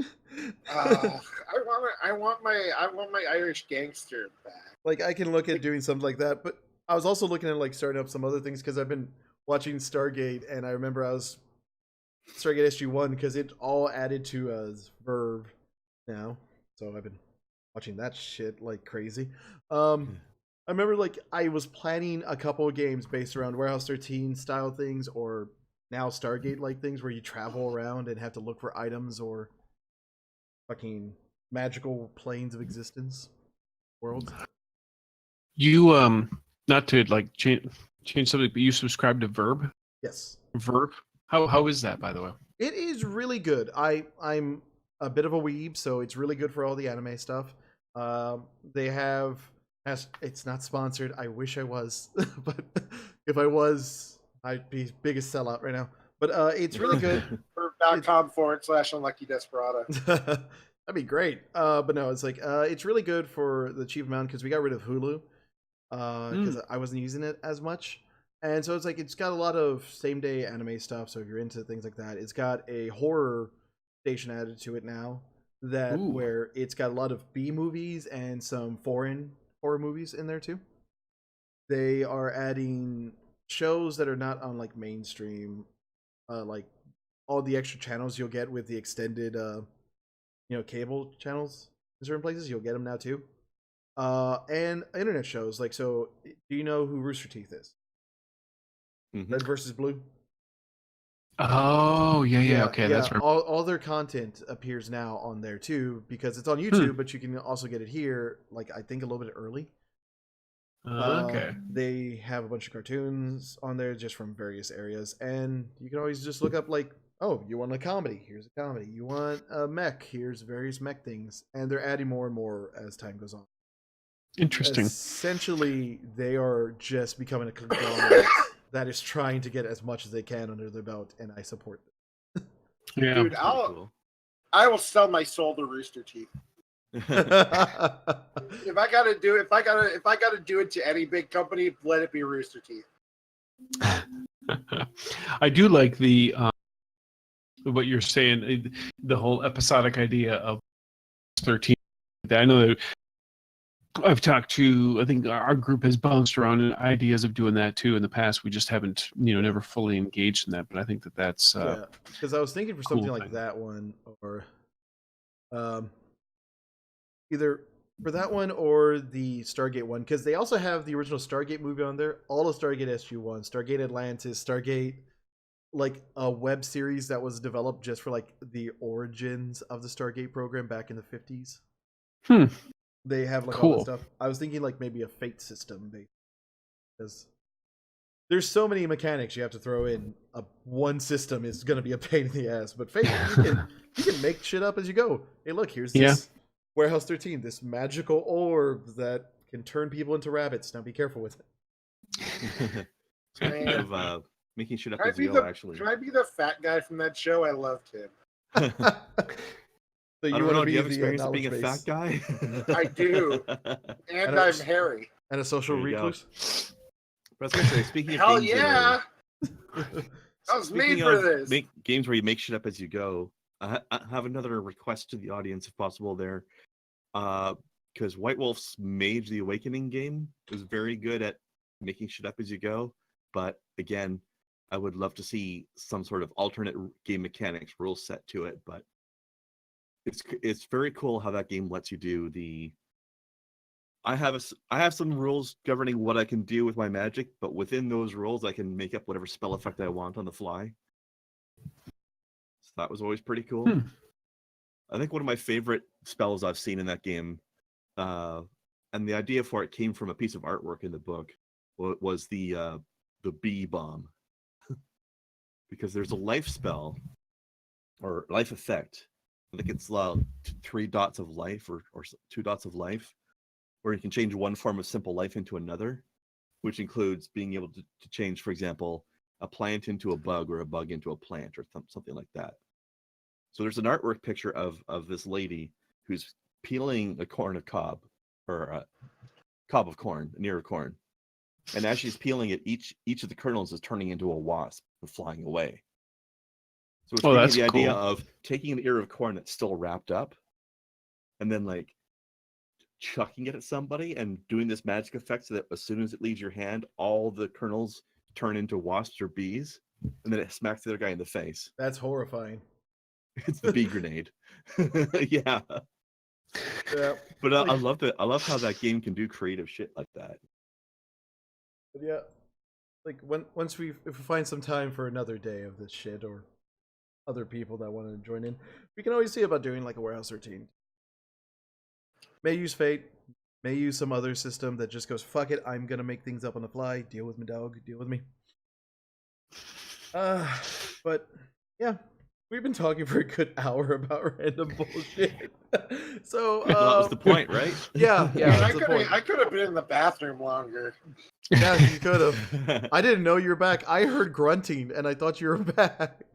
I want my Irish gangster back. Like I can look at doing something like that, but I was also looking at like starting up some other things because I've been watching Stargate, and I remember I was Stargate SG-1 because it all added to Verve now, so I've been watching that shit like crazy. I remember like I was planning a couple of games based around Warehouse 13 style things, or now Stargate like things where you travel around and have to look for items or fucking magical planes of existence worlds. You not to like change something, but you subscribe to Verb. Yes. Verb. How is that, by the way? It is really good. I'm a bit of a weeb, so it's really good for all the anime stuff. They have, it's not sponsored. I wish I was, but if I was, I'd be biggest sellout right now. But it's really good. Verb.com/Unlucky Desperado. That'd be great. But no, it's like it's really good for the cheap amount because we got rid of Hulu because I wasn't using it as much. And so it's like it's got a lot of same day anime stuff. So if you're into things like that, it's got a horror station added to it now. That where it's got a lot of B movies and some foreign horror movies in there too. They are adding shows that are not on like mainstream, like all the extra channels you'll get with the extended, cable channels in certain places. You'll get them now too. And internet shows like so. Do you know who Rooster Teeth is? Red versus Blue. Oh yeah. Okay, that's right. All their content appears now on there too because it's on YouTube, but you can also get it here. Like I think a little bit early. Okay. They have a bunch of cartoons on there just from various areas, and you can always just look up like, oh, you want a comedy? Here's a comedy. You want a mech? Here's various mech things, and they're adding more and more as time goes on. Interesting. Essentially, they are just becoming a conglomerate that is trying to get as much as they can under their belt, and I support them. Yeah, dude, I will sell my soul to Rooster Teeth. If I gotta do it to any big company, let it be Rooster Teeth. I do like the what you're saying, the whole episodic idea of 13. I know that I've talked to, I think our group has bounced around ideas of doing that too in the past. We just haven't, never fully engaged in that. But I think that's because I was thinking for something like that one, or either for that one or the Stargate one, because they also have the original Stargate movie on there, all of Stargate SG-1, Stargate Atlantis, Stargate, like a web series that was developed just for like the origins of the Stargate program back in the 50s. They have like all that stuff. I was thinking like maybe a fate system, because there's so many mechanics you have to throw in. One system is going to be a pain in the ass, but fate, you can make shit up as you go. Hey, look, here's this Warehouse 13, this magical orb that can turn people into rabbits. Now be careful with it. Speaking of making shit up as you go, actually. Can I be the fat guy from that show? I loved him. So you want to be do you have experience of being a fat guy? I do. And I'm hairy. And a social recluse? But I was going to say, speaking of hell games yeah! I was made for this. Games where you make shit up as you go. I have another request to the audience, if possible, there. Because White Wolf's Mage the Awakening game was very good at making shit up as you go. But again, I would love to see some sort of alternate game mechanics rule set to it, but it's very cool how that game lets you do the. I have some rules governing what I can do with my magic, but within those rules, I can make up whatever spell effect I want on the fly. So that was always pretty cool. I think one of my favorite spells I've seen in that game, and the idea for it came from a piece of artwork in the book, was the bee bomb. Because there's a life spell or life effect. I think it's 3 dots of life or 2 dots of life, where you can change one form of simple life into another, which includes being able to change, for example, a plant into a bug or a bug into a plant or something like that. So there's an artwork picture of this lady who's peeling a cob or a cob of corn, an ear of corn. And as she's peeling it, each of the kernels is turning into a wasp and flying away. So it's that's the idea cool. of taking an ear of corn that's still wrapped up and then like chucking it at somebody and doing this magic effect so that as soon as it leaves your hand, all the kernels turn into wasps or bees, and then it smacks the other guy in the face. That's horrifying. It's the bee grenade. Yeah. Yeah. But I love that. I love how that game can do creative shit like that. But yeah, like if we find some time for another day of this shit, or other people that want to join in, we can always see about doing like a warehouse routine. May use Fate, may use some other system that just goes, fuck it, I'm gonna make things up on the fly. Deal with me, dog. Deal with me. But yeah, we've been talking for a good hour about random bullshit. So Well, that was the point, right? Yeah, that's the point. I could have been in the bathroom longer. Yeah, you could have. I didn't know you were back. I heard grunting, and I thought you were back.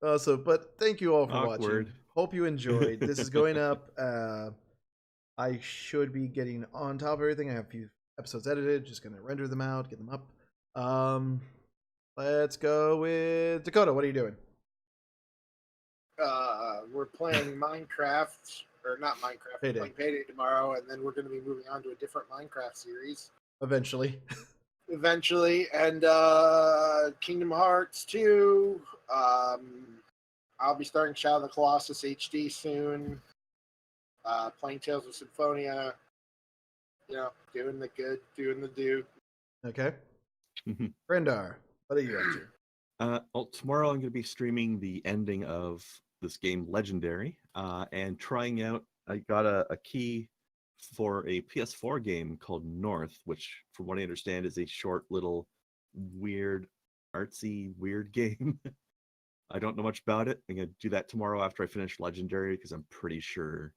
But thank you all for watching. Hope you enjoyed. This is going up. I should be getting on top of everything. I have a few episodes edited. Just gonna render them out, get them up. Let's go with Dakota. What are you doing? We're playing Minecraft, or not Minecraft. We're playing Payday tomorrow, and then we're going to be moving on to a different Minecraft series. Eventually, and Kingdom Hearts 2. I'll be starting Shadow of the Colossus HD soon. Playing Tales of Symphonia. You know, doing the good, doing the do. Okay. Brendar, what are you up to? Well, tomorrow I'm going to be streaming the ending of this game, Legendary, and trying out. I got a key for a PS4 game called North, which, from what I understand, is a short, little, weird, artsy, weird game. I don't know much about it. I'm going to do that tomorrow after I finish Legendary, because I'm pretty sure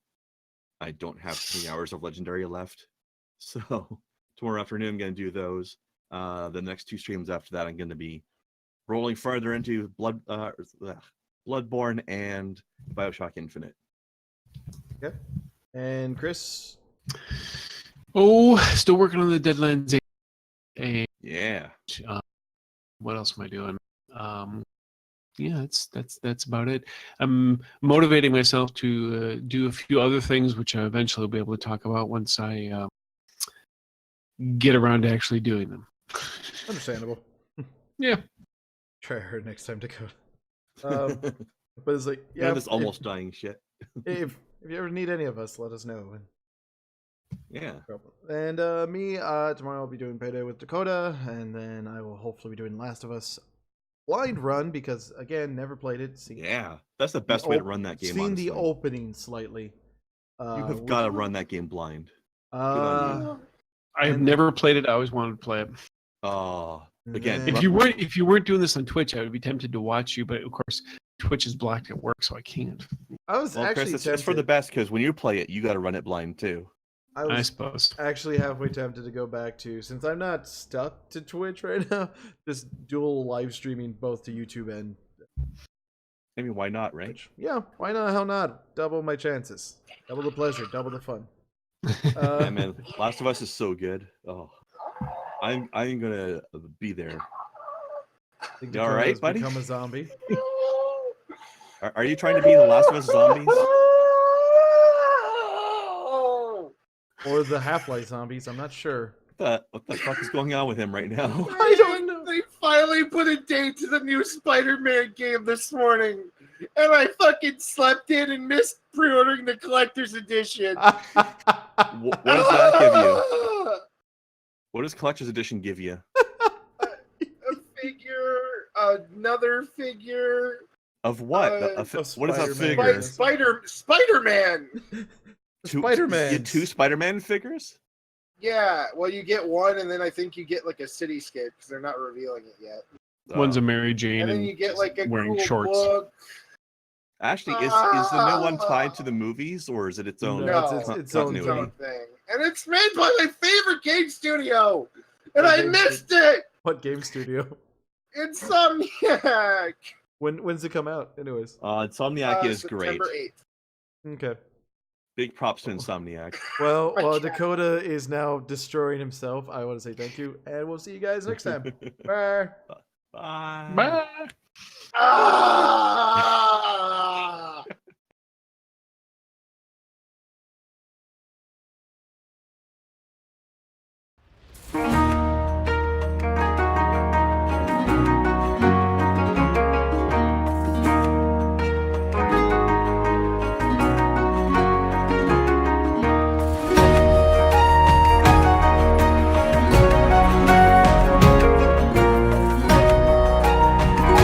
I don't have 3 hours of Legendary left. So tomorrow afternoon, I'm going to do those. The next 2 streams after that, I'm going to be rolling farther into Bloodborne and BioShock Infinite. Okay. And Chris? Oh, still working on the Deadlands 8. Yeah. What else am I doing? Yeah, that's about it. I'm motivating myself to do a few other things, which I eventually will be able to talk about once I get around to actually doing them. Understandable. Yeah. Try her next time, Dakota. But it's like, yeah, this almost dying shit. if you ever need any of us, let us know. Yeah. And me, tomorrow I'll be doing Payday with Dakota, and then I will hopefully be doing Last of Us blind run, because again, never played it. Yeah, that's the best way to run that game. Seen the opening slightly. You have got to run that game blind. I have never played it. I always wanted to play it. Oh, again, if you weren't doing this on Twitch, I would be tempted to watch you, but of course, Twitch is blocked at work, so I can't. I was actually Chris, it's for the best, because when you play it, you got to run it blind too. I suppose. Actually halfway tempted to go back to, since I'm not stuck to Twitch right now, just dual live streaming both to YouTube and. I mean, why not, right? Twitch. Yeah, why not? How not? Double my chances, double the pleasure, double the fun. Yeah, man, Last of Us is so good. Oh, I'm gonna be there. You all right, buddy? Become a zombie. Are you trying to be the Last of Us zombies? Or the Half-Life zombies, I'm not sure. What the fuck is going on with him right now? I don't know. They finally put a date to the new Spider-Man game this morning, and I fucking slept in and missed pre-ordering the collector's edition. What does that give you? What does collector's edition give you? A figure, another figure. Of what? What is a figure? Spider-Man. Spider-Man. You get 2 Spider-Man figures? Yeah, well, you get one, and then I think you get like a cityscape because they're not revealing it yet. One's a Mary Jane And then you get like a wearing cool shorts. book. Actually, is the new one tied to the movies, or is it its own No, it's own continuity? Thing. And it's made by my favorite game studio, and I missed it. What game studio? Insomniac. When's it come out? Anyways. Insomniac is September great. 8th. Okay. Big props to Insomniac. Well, My while cat. Dakota is now destroying himself, I want to say thank you, and we'll see you guys next time. Bye. Bye. Bye. Ah!